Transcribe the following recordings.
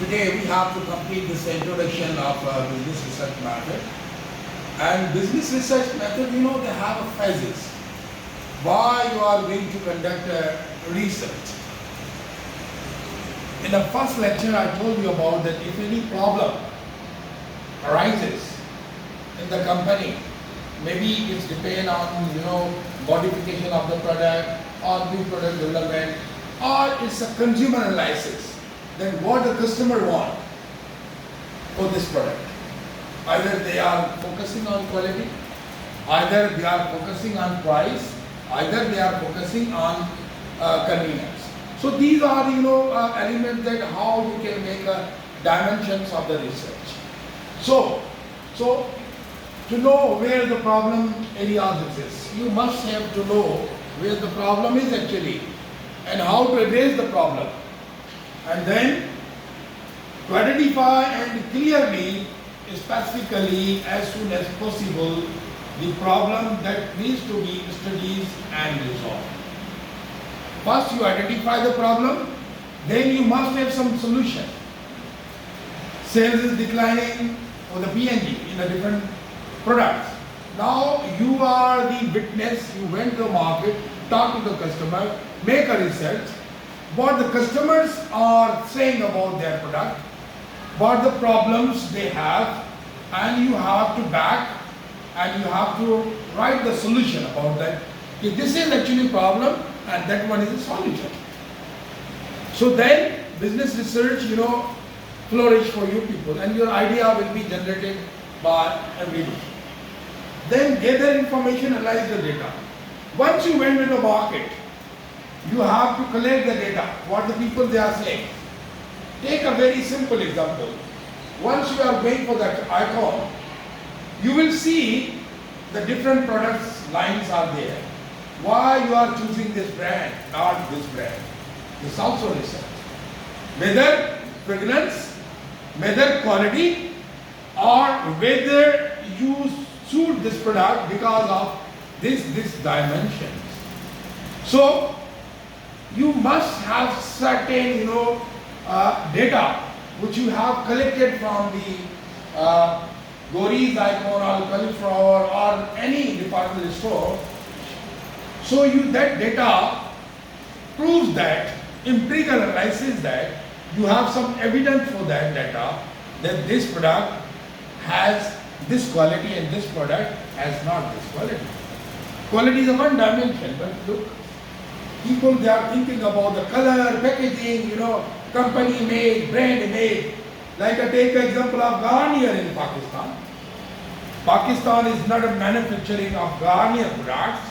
Today we have to complete this introduction of business research method. And business research method, they have a phases. Why you are going to conduct a research. In the first lecture, I told you about that if any problem arises in the company, maybe it's depend on modification of the product or new product development, or it's a consumer analysis. Then what the customer want for this product. Either they are focusing on quality, either they are focusing on price, either they are focusing on convenience. So these are elements that how you can make dimensions of the research. So to know where the problem areas exist, you must have to know where the problem is actually and how to address the problem. And then to identify and clearly, specifically, as soon as possible, the problem that needs to be studied and resolved. First you identify the problem, then you must have some solution. Sales is declining for the P&G in the different products. Now you are the witness, you went to the market, talk to the customer, make a research, what the customers are saying about their product, what the problems they have, and you have to back and you have to write the solution about that. If this is actually problem and that one is a solution. So then business research, flourish for you people and your idea will be generated by everybody. Then gather information, analyze the data. Once you went to the market, you have to collect the data, what the people they are saying. Take a very simple example. Once you are going for that icon, you will see the different products lines are there. Why you are choosing this brand, not this brand? This also research. Whether fragrance, whether quality, or whether you suit this product because of this dimensions. So you must have certain data which you have collected from the Gore's icon or cauliflower or any department store. So that data proves that, empirical analysis that you have some evidence for that data that this product has this quality and this product has not this quality. Quality is a one dimension, but look, people they are thinking about the color, packaging, company made, brand made. Like I take the example of Garnier in Pakistan. Pakistan is not a manufacturing of Garnier products.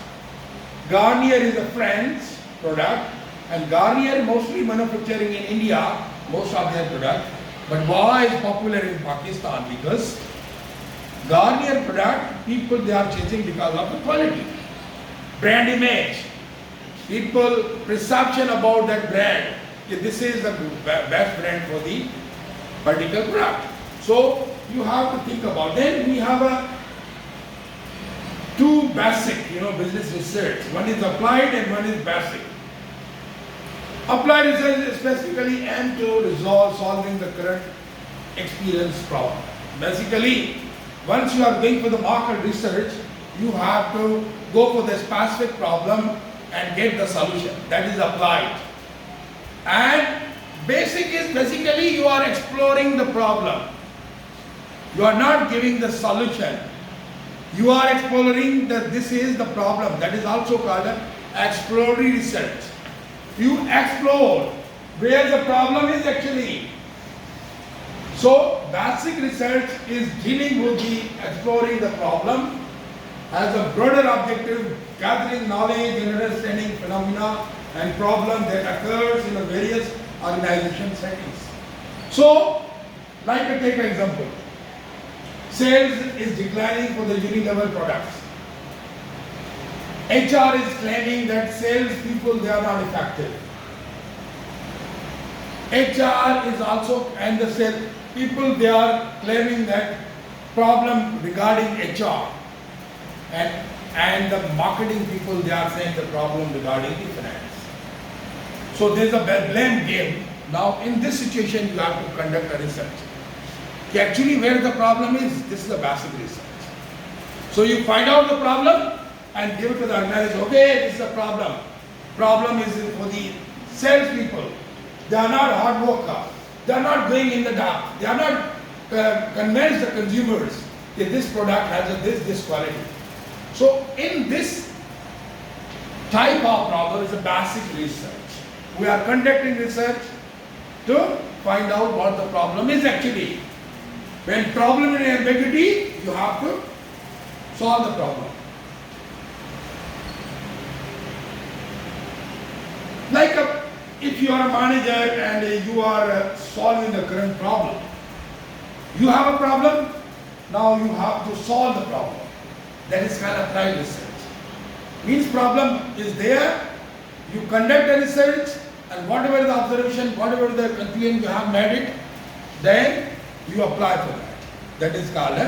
Garnier is a French product and Garnier mostly manufacturing in India, most of their products. But why is popular in Pakistan? Because Garnier product, people they are chasing because of the quality. Brand image. People perception about that brand. This is the best brand for the particular product. So you have to think about. Then we have two basic, business research. One is applied and one is basic. Applied research specifically aimed to solving the current experience problem. Basically, once you are going for the market research, you have to go for the specific problem and get the solution. That is applied. And basic is basically you are exploring the problem. You are not giving the solution. You are exploring that this is the problem. That is also called exploratory research. You explore where the problem is actually. So basic research is dealing with the exploring the problem as a broader objective, gathering knowledge and understanding phenomena and problem that occurs in a various organization settings. So, like I take an example. Sales is declining for the unilever products. HR is claiming that sales people they are not effective. HR is also, and the sales people they are claiming that problem regarding HR. And the marketing people they are saying the problem regarding the finance. So there's a blame game Now in this situation you have to conduct a research. Actually where the problem is, this is the basic research. So you find out the problem and give it to the organization. Okay, this is the problem. Problem is for the salespeople. They are not hard worker. They are not going in the dark. They are not convinced the consumers that this product has this quality. So in this type of problem is a basic research. We are conducting research to find out what the problem is actually. When problem is ambiguity, you have to solve the problem. Like if you are a manager and you are solving the current problem, you have a problem, now you have to solve the problem. That is kind of applied research. Means problem is there, you conduct a research, and whatever the observation, whatever the conclusion you have made it, then you apply for that. That is called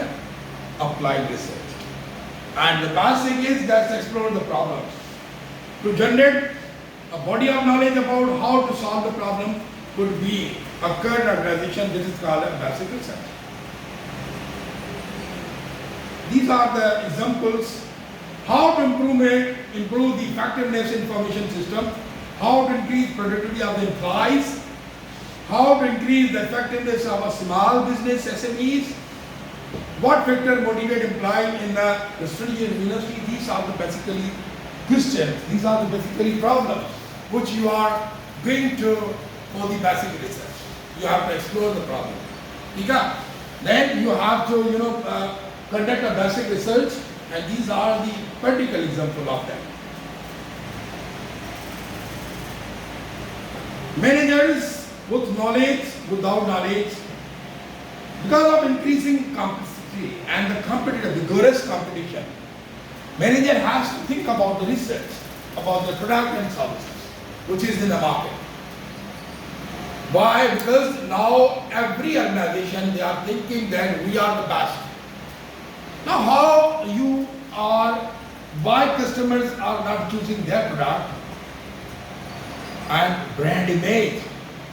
applied research. And the basic is that explore the problems. To generate a body of knowledge about how to solve the problem could be occurred in organization. This is called a basic research. These are the examples. How to improve the effectiveness information system, how to increase productivity of the employees, how to increase the effectiveness of a small business SMEs, what factor motivate employee in a prestigious university. These are the basically questions, these are the basically problems which you are going to for the basic research. You have to explore the problem. Okay? Then you have to conduct a basic research, and these are the practical example of that. Managers with knowledge, without knowledge, because of increasing complexity and the competitive, vigorous competition, manager has to think about the research, about the product and services which is in the market. Why? Because now every organization, they are thinking that we are the best. Now how you are, why customers are not choosing their product? And brand image.